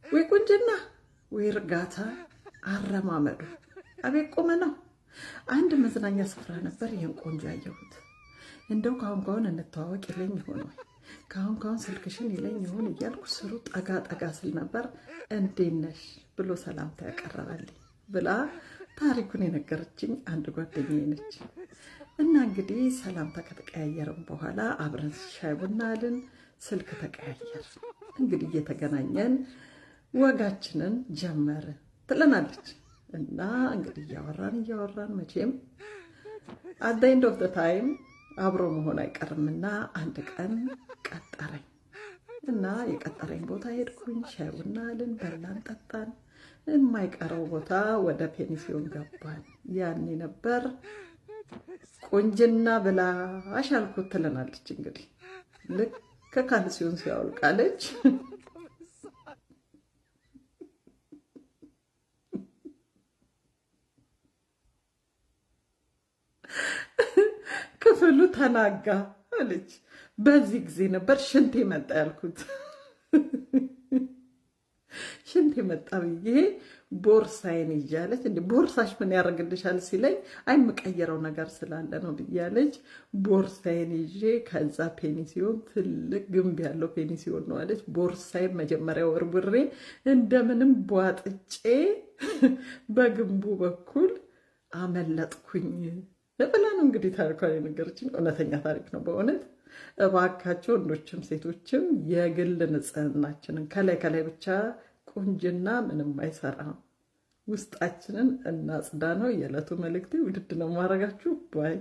ወይ ቁንጅና ወይ እርጋታ አረማመዱ አቤት ቁመናው። አንድ መዝናኛ ስፍራ ነበር ይሄን ቆንጆ ያየሁት። እንደው ካሁን እንተዋወቅ ይለኝ ይሆን ወይ ካሁን ስልክሽን ይለኝ ይሆን እያልኩ ስሩ ጠጋ ስል ነበር። እንዴት ነሽ ብሎ ሰላምታ ያቀረበልኝ ብላ ታሪኩን የነገረችኝ አንድ ጓደኛዬ ነች። እና እንግዲህ ሰላምታ ከተቀያየርን በኋላ አብረን ሻይ ቡና አልን፣ ስልክ ተቀያየር። እንግዲህ እየተገናኘን ወጋችንን ጀመርን ትለናለች። እና እንግዲህ እያወራን መቼም at the end of the time አብሮ መሆን አይቀርምና አንድ ቀን ቀጠረኝ እና የቀጠረኝ ቦታ ሄድኩኝ። ሻይ ቡና አልን፣ በላን፣ ጠጣን። የማይቀረው ቦታ ወደ ፔኒሲዮን ገባን። ያኔ ነበር ቁንጅና ብላሽ አልኩት ትለናለች። እንግዲህ ልክ ከካልሲዮን ሲያወልቃለች ክፍሉ ተናጋ አለች። በዚህ ጊዜ ነበር ሽንቴ መጣ ያልኩት። ሽንቴ መጣ ብዬ ቦርሳዬን ይዣለች። እንዴ ቦርሳሽ ምን ያደርግልሻል ሲለኝ አይ የምቀይረው ነገር ስላለ ነው ብያለች። ቦርሳዬን ይዤ ከዛ ፔኒሲዮን ትልቅ ግንብ ያለው ፔኒሲዮን ነው አለች። ቦርሳዬን መጀመሪያ ወርውሬ እንደምንም ቧጥጬ በግንቡ በኩል አመለጥኩኝ ብላ ነው እንግዲህ ታሪኳን የነገረችኝ። እውነተኛ ታሪክ ነው በእውነት። እባካቸው ወንዶችም ሴቶችም የግል ንጽህናችንን ከላይ ብቻ ቁንጅና ምንም አይሰራም። ውስጣችንን እናጽዳ ነው የዕለቱ መልእክቴ። ውድድ ነው ማድረጋችሁ ባይ